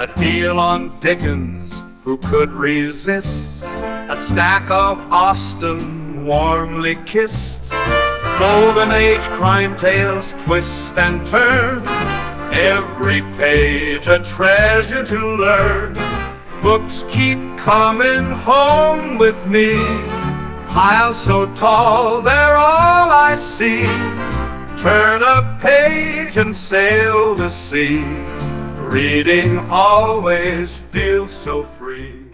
A deal on Dickens, who could resist? A stack of Austen, warmly kissed. Golden Age crime tales twist and turn, every page a treasure to learn. Books keep coming home with me, piles so tall they're all I see. Turn a page and sail the sea, reading always feels so free.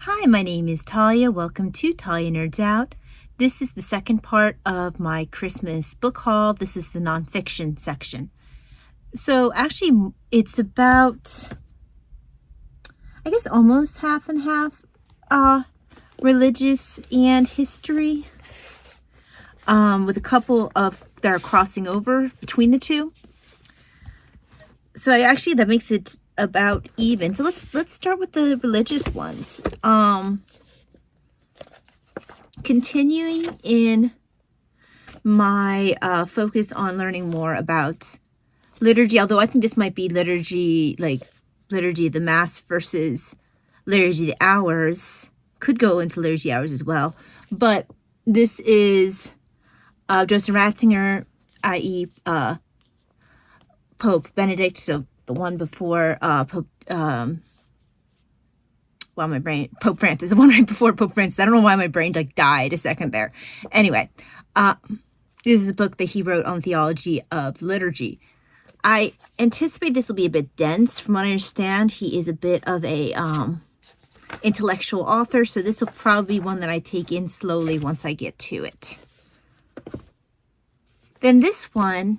Hi, my name is Talia. Welcome to Talia Nerds Out. This is the second part of my Christmas book haul. This is the nonfiction section. So actually, it's about, I guess, almost half and half religious and history, with a couple of that are crossing over between the two. So that makes it about even. So let's start with the religious ones. Continuing in my focus on learning more about liturgy, although I think this might be liturgy, like liturgy of the Mass versus liturgy of the hours. Could go into liturgy hours as well. But this is Joseph Ratzinger, i.e. Pope Benedict, so the one before Pope Francis, the one right before Pope Francis. I don't know why my brain died a second there. Anyway, this is a book that he wrote on theology of liturgy. I anticipate this will be a bit dense. From what I understand, he is a bit of a intellectual author, so this will probably be one that I take in slowly once I get to it. Then this one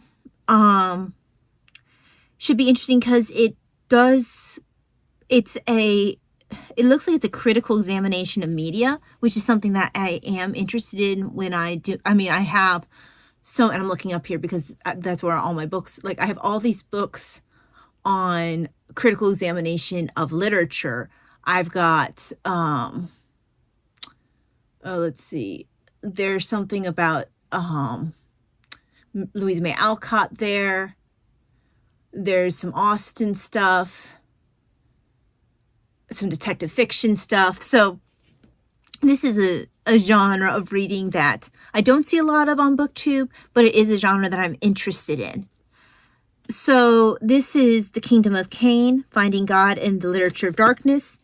should be interesting because it looks like it's a critical examination of media, which is something that I am interested in when I do. I mean, I have and I'm looking up here because that's where all my books, like I have all these books on critical examination of literature. I've got, let's see, there's something about Louisa May Alcott there. There's some Austen stuff, some detective fiction stuff. So this is a genre of reading that I don't see a lot of on BookTube, but it is a genre that I'm interested in. So this is The Kingdom of Cain, Finding God in the Literature of Darkness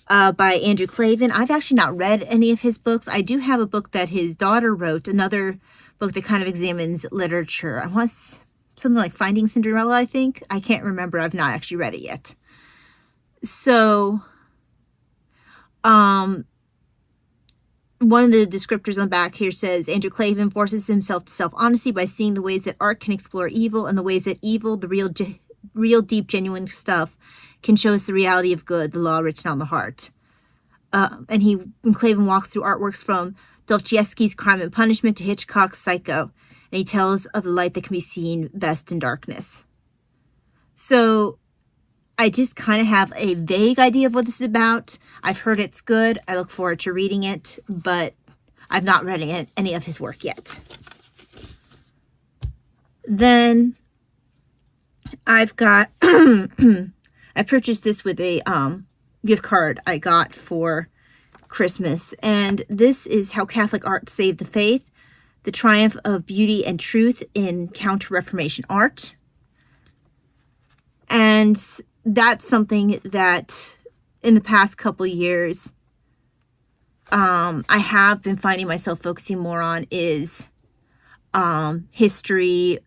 by Andrew Klavan. I've actually not read any of his books. I do have a book that his daughter wrote, another book that kind of examines literature. I want something like Finding Cinderella, I think. I can't remember. I've not actually read it yet. So, one of the descriptors on the back here says, Andrew Klavan forces himself to self-honesty by seeing the ways that art can explore evil and the ways that evil, the real deep, genuine stuff, can show us the reality of good, the law written on the heart. And Klavan walks through artworks from Dostoevsky's Crime and Punishment to Hitchcock's Psycho, and he tells of the light that can be seen best in darkness. So I just kind of have a vague idea of what this is about. I've heard it's good. I look forward to reading it, but I've not read any of his work yet. Then I've got, I purchased this with a gift card I got for Christmas, and this is How Catholic Art Saved the Faith, the Triumph of Beauty and Truth in Counter-Reformation Art. And that's something that in the past couple years I have been finding myself focusing more on is history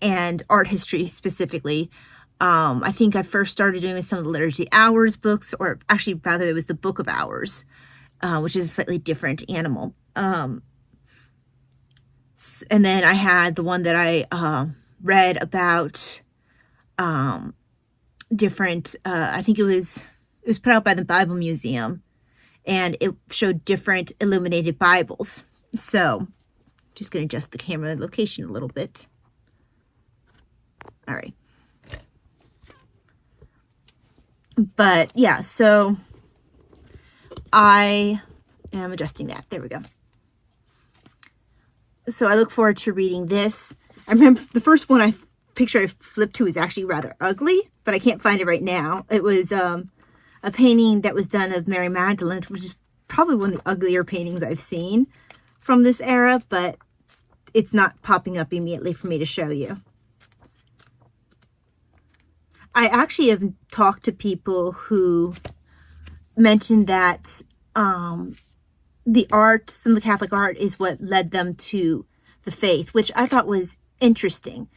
and art history specifically. I think I first started doing some of the Liturgy Hours books, or actually rather it was the Book of Hours, which is a slightly different animal. And then I had the one that I read about different, I think it was put out by the Bible Museum, and it showed different illuminated Bibles. So just going to adjust the camera location a little bit. All right. But yeah, so I am adjusting that. There we go. So I look forward to reading this. I remember the first one I picture I flipped to is actually rather ugly, but I can't find it right now. It was a painting that was done of Mary Magdalene, which is probably one of the uglier paintings I've seen from this era, but it's not popping up immediately for me to show you. I actually have talked to people who mentioned that the art, some of the Catholic art, is what led them to the faith, which I thought was interesting.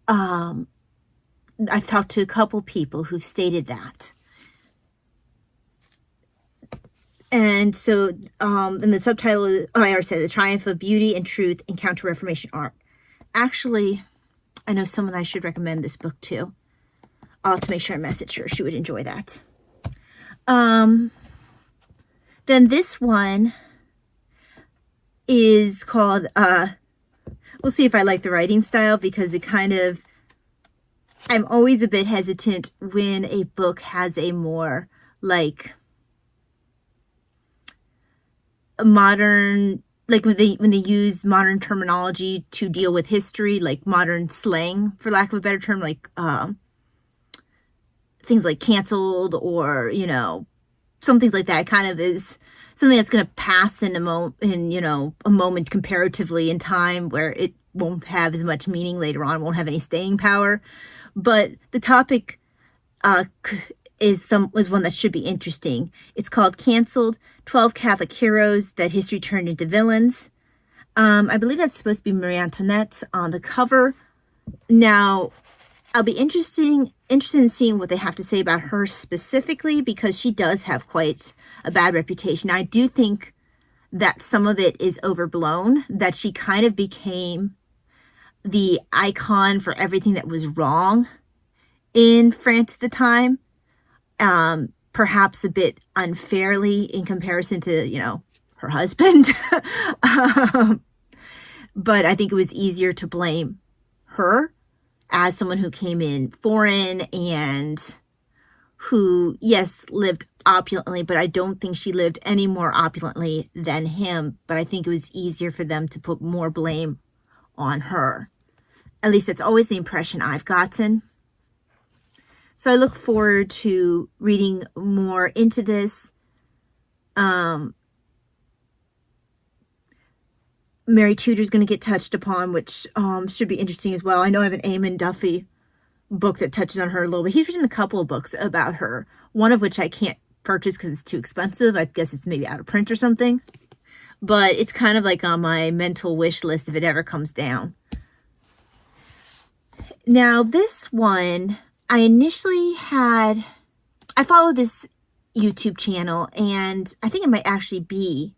I've talked to a couple people who stated that. And so, in the subtitle, I already said, The Triumph of Beauty and Truth in Counter-Reformation Art. Actually, I know someone I should recommend this book to. I'll have to make sure I message her. She would enjoy that. Then this one is called, we'll see if I like the writing style, because it kind of, I'm always a bit hesitant when a book has a more like a modern, like when they use modern terminology to deal with history, like modern slang, for lack of a better term, like things like canceled, or, you know, some things like that. Kind of is something that's going to pass in a moment comparatively in time, where it won't have as much meaning later on, won't have any staying power. But the topic is one that should be interesting. It's called Canceled: 12 Catholic Heroes That History Turned into Villains. I believe that's supposed to be Marie Antoinette on the cover. Now, I'll be interested in seeing what they have to say about her specifically, because she does have quite a bad reputation. I do think that some of it is overblown, that she kind of became the icon for everything that was wrong in France at the time, perhaps a bit unfairly in comparison to, you know, her husband. But I think it was easier to blame her as someone who came in foreign and who, yes, lived opulently, but I don't think she lived any more opulently than him. But I think it was easier for them to put more blame on her. At least that's always the impression I've gotten. So I look forward to reading more into this. Mary Tudor's going to get touched upon, which should be interesting as well. I know I have an Eamon Duffy book that touches on her a little bit. He's written a couple of books about her, one of which I can't purchase because it's too expensive. I guess it's maybe out of print or something. But it's kind of like on my mental wish list if it ever comes down. Now, this one, I follow this YouTube channel, and I think it might actually be,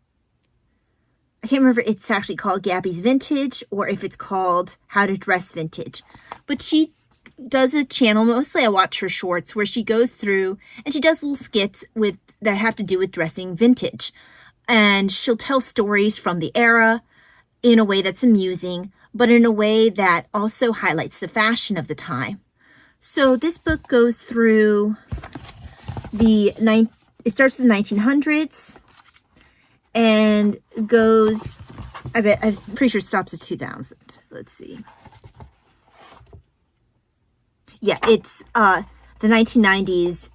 I can't remember if it's actually called Gabby's Vintage or if it's called How to Dress Vintage. But she does a channel, mostly I watch her shorts, where she goes through and she does little skits that have to do with dressing vintage. And she'll tell stories from the era in a way that's amusing, but in a way that also highlights the fashion of the time. So this book goes through it starts with the 1900s and goes, I'm pretty sure it stops at 2000. Let's see. Yeah, it's the 1990s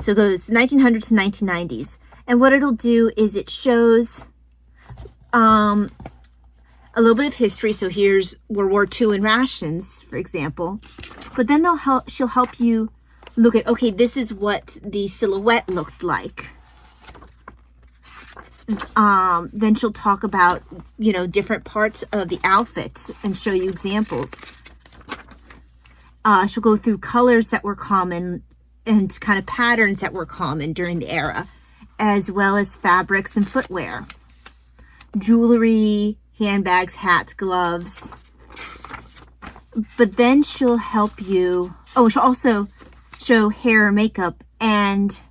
so it goes 1900s to 1990s. And what it'll do is it shows a little bit of history. So here's World War II and rations, for example. But then she'll help you look at, okay, this is what the silhouette looked like. Then she'll talk about, different parts of the outfits and show you examples. She'll go through colors that were common and kind of patterns that were common during the era, as well as fabrics and footwear, jewelry, handbags, hats, gloves. But then she'll help you, she'll also show hair and makeup, and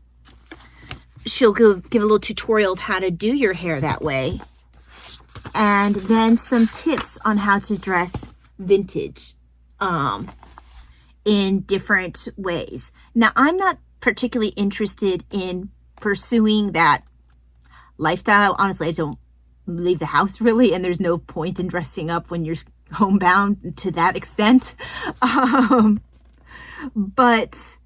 she'll give a little tutorial of how to do your hair that way. And then some tips on how to dress vintage in different ways. Now, I'm not particularly interested in pursuing that lifestyle. Honestly, I don't leave the house really, and there's no point in dressing up when you're homebound to that extent. But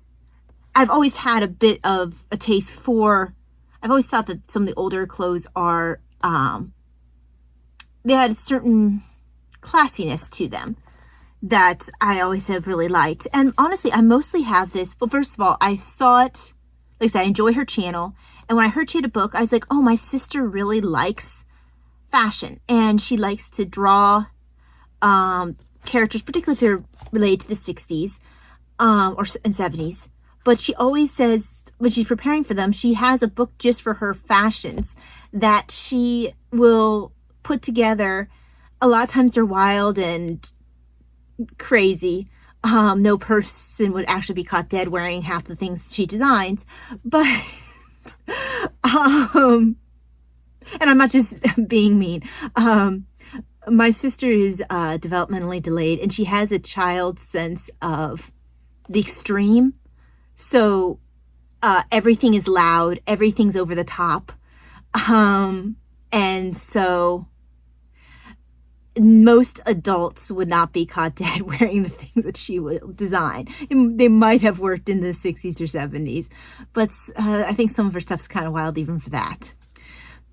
I've always had a bit of a taste for, I've always thought that some of the older clothes are, they had a certain classiness to them that I always have really liked. And honestly, I mostly have this. Well, first of all, I saw it, like I said, I enjoy her channel. And when I heard she had a book, I was like, oh, my sister really likes fashion. And she likes to draw characters, particularly if they're related to the 60s and 70s. But she always says, when she's preparing for them, she has a book just for her fashions that she will put together. A lot of times they're wild and crazy. No person would actually be caught dead wearing half the things she designs. But, and I'm not just being mean. My sister is developmentally delayed, and she has a child's sense of the extreme. So everything is loud, everything's over the top. And so most adults would not be caught dead wearing the things that she will design. They might have worked in the 60s or 70s, but I think some of her stuff's kind of wild even for that.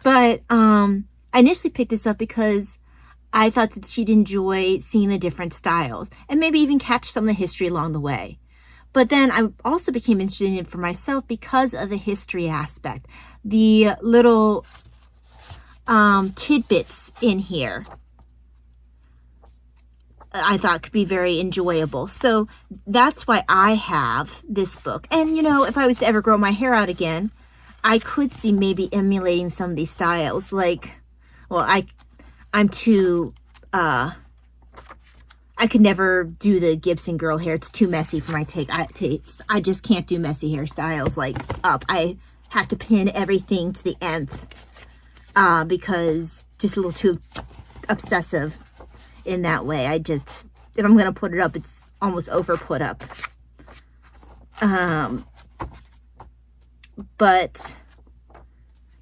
But I initially picked this up because I thought that she'd enjoy seeing the different styles and maybe even catch some of the history along the way. But then I also became interested in it for myself because of the history aspect. The little tidbits in here I thought could be very enjoyable. So that's why I have this book. And, you know, if I was to ever grow my hair out again, I could see maybe emulating some of these styles. Like, well, I'm too, I could never do the Gibson girl hair. It's too messy for my taste. I just can't do messy hairstyles like up. I have to pin everything to the nth because just a little too obsessive in that way. If I'm going to put it up, it's almost over put up. But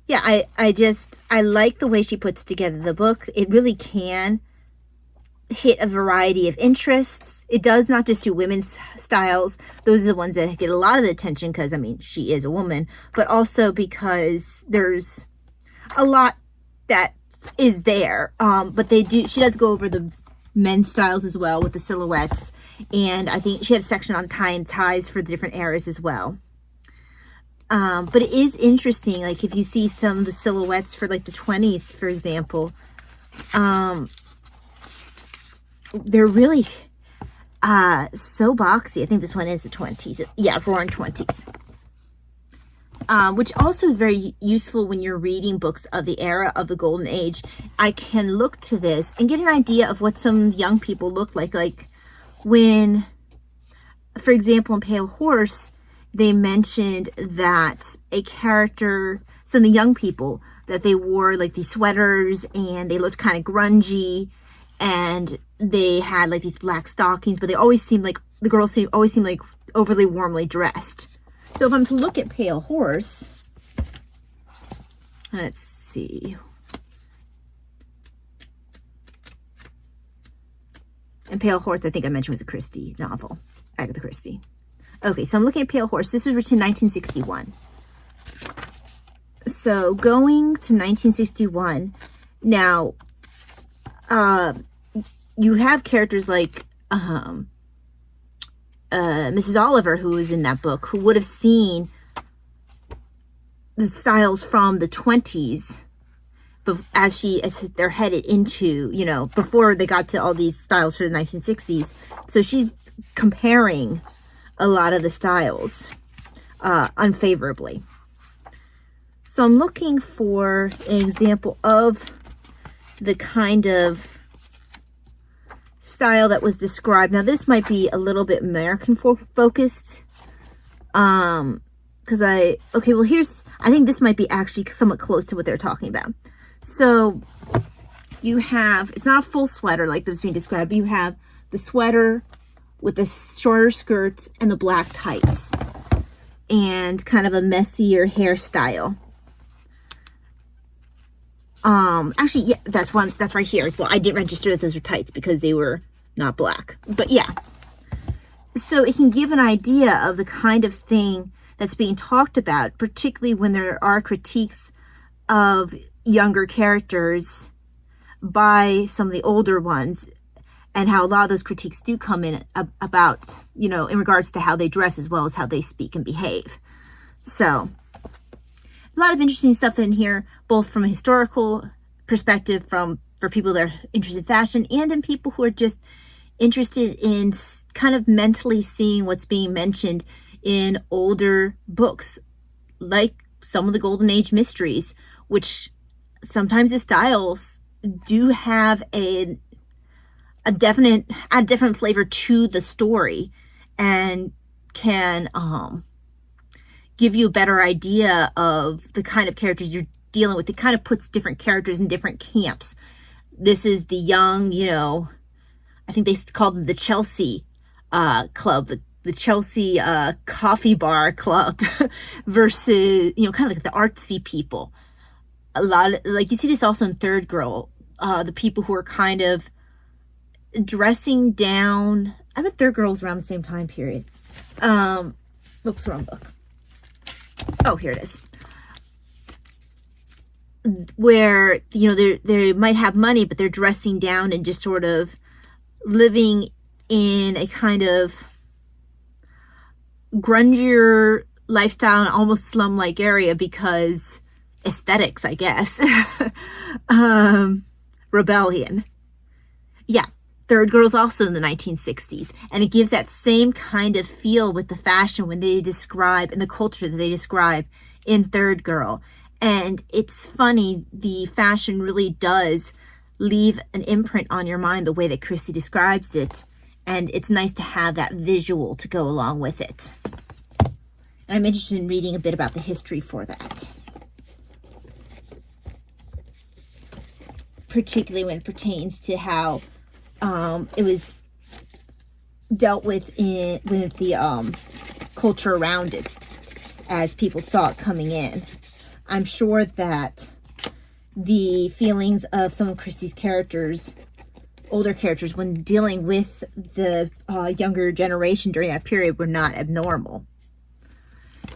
yeah, I like the way she puts together the book. It really can hit a variety of interests. It does not just do women's styles. Those are the ones that get a lot of the attention because, I mean, she is a woman, but also because there's a lot that is there. But she does go over the men's styles as well with the silhouettes. And I think she had a section on ties for the different eras as well. But it is interesting, like if you see some of the silhouettes for like the 20s, for example, they're really so boxy. I think this one is the 20s. Yeah, roaring 20s. Which also is very useful when you're reading books of the era of the Golden Age. I can look to this and get an idea of what some young people look like. Like when, for example, in Pale Horse, they mentioned that a character, some of the young people, that they wore like these sweaters and they looked kind of grungy and they had like these black stockings, but they always seemed like, the girls always seemed like overly warmly dressed. So if I'm to look at Pale Horse, let's see. And Pale Horse, I think I mentioned, was a Christie novel, Agatha Christie. Okay, so I'm looking at Pale Horse. This was written in 1961. So going to 1961, now, you have characters like Mrs. Oliver, who was in that book, who would have seen the styles from the 20s, but as they're headed into, you know, before they got to all these styles for the 1960s. So she's comparing a lot of the styles unfavorably. So I'm looking for an example of the kind of style that was described. Now this might be a little bit American focused, because I think this might be actually somewhat close to what they're talking about. So you have, it's not a full sweater like this being described, but you have the sweater with the shorter skirts and the black tights and kind of a messier hairstyle. Actually, yeah, that's right here as well. I didn't register that those were tights because they were not black. But yeah. So it can give an idea of the kind of thing that's being talked about, particularly when there are critiques of younger characters by some of the older ones, and how a lot of those critiques do come in about, in regards to how they dress as well as how they speak and behave. So a lot of interesting stuff in here, both from a historical perspective, for people that are interested in fashion, and in people who are just interested in kind of mentally seeing what's being mentioned in older books, like some of the Golden Age mysteries, which sometimes the styles do have a different flavor to the story, and can give you a better idea of the kind of characters you're dealing with. It kind of puts different characters in different camps. This is the young, I think they call them the Chelsea club, the Chelsea coffee bar club versus, kind of like the artsy people. A lot of, like, you see this also in Third Girl, the people who are kind of dressing down. I bet Third Girl's around the same time period. Oops, wrong book. Oh, here it is. Where, they might have money, but they're dressing down and just sort of living in a kind of grungier lifestyle and almost slum-like area because aesthetics, I guess. Rebellion. Yeah. Third Girl's also in the 1960s, and it gives that same kind of feel with the fashion when they describe, and the culture that they describe in Third Girl. And it's funny, the fashion really does leave an imprint on your mind the way that Christie describes it, and it's nice to have that visual to go along with it. And I'm interested in reading a bit about the history for that, particularly when it pertains to how it was dealt with with the culture around it as people saw it coming in. I'm sure that the feelings of some of Christie's characters, older characters, when dealing with the younger generation during that period, were not abnormal.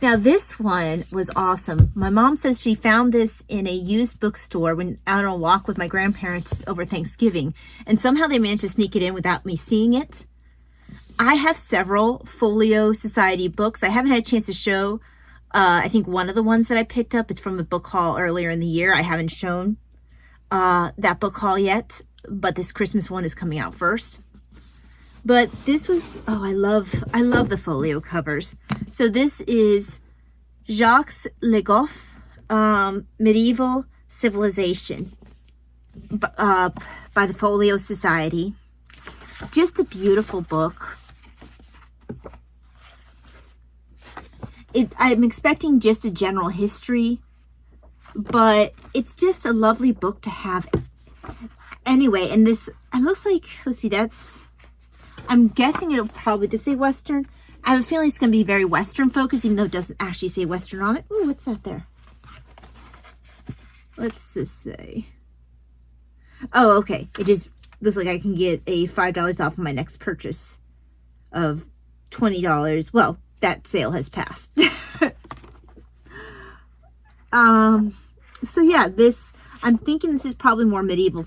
Now, this one was awesome. My mom says she found this in a used bookstore when out on a walk with my grandparents over Thanksgiving, and somehow they managed to sneak it in without me seeing it. I have several Folio Society books. I haven't had a chance to show, I think one of the ones that I picked up, it's from a book haul earlier in the year. I haven't shown that book haul yet, but this Christmas one is coming out first. But this was, I love the folio covers. So this is Jacques Le Goff, Medieval Civilization, by the Folio Society. Just a beautiful book. I'm expecting just a general history, but it's just a lovely book to have. Anyway, and this, it looks like, let's see, I'm guessing it'll probably just say Western. I have a feeling it's going to be very Western focused, even though it doesn't actually say Western on it. Ooh, what's that there? What's this say? Oh, okay. It just looks like I can get a $5 off of my next purchase of $20. Well, that sale has passed. So yeah, I'm thinking this is probably more medieval,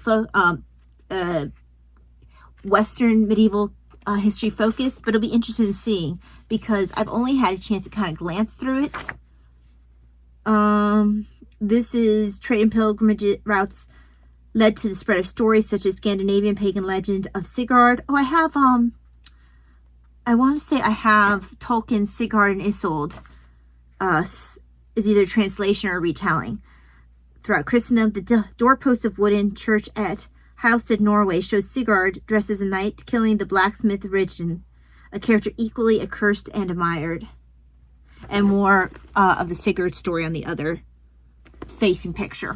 Western medieval history focused, but it'll be interesting in seeing because I've only had a chance to kind of glance through it. This is trade and pilgrimage routes led to the spread of stories such as Scandinavian pagan legend of Sigurd. Oh, I have, I want to say I have Tolkien's Sigurd and Isolde. It's either translation or retelling. Throughout Christendom, the doorpost of wooden church at Heilstad, Norway, shows Sigurd dressed as a knight killing the blacksmith Ridgen, a character equally accursed and admired. And more of the Sigurd story on the other facing picture.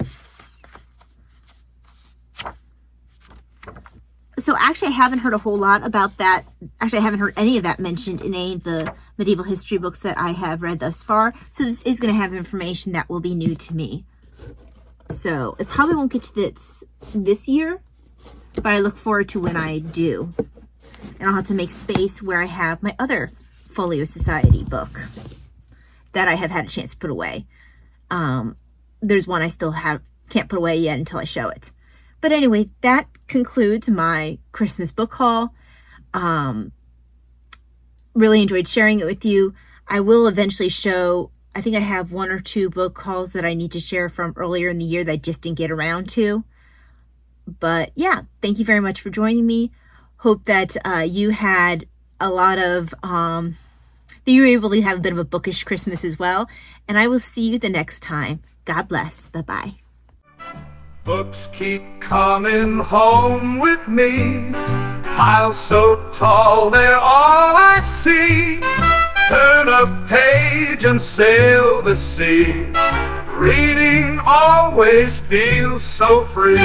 So actually, I haven't heard a whole lot about that. Actually, I haven't heard any of that mentioned in any of the medieval history books that I have read thus far. So this is going to have information that will be new to me. So it probably won't get to this year, but I look forward to when I do. And I'll have to make space where I have my other Folio Society book that I have had a chance to put away. There's one I still can't put away yet until I show it. But anyway, that concludes my Christmas book haul. Really enjoyed sharing it with you. I will eventually show, I think I have 1 or 2 book hauls that I need to share from earlier in the year that I just didn't get around to. But yeah, thank you very much for joining me. Hope that you had a lot of, that you were able to have a bit of a bookish Christmas as well. And I will see you the next time. God bless. Bye-bye. Books keep coming home with me, piles so tall they're all I see. Turn a page and sail the sea. Reading always feels so free.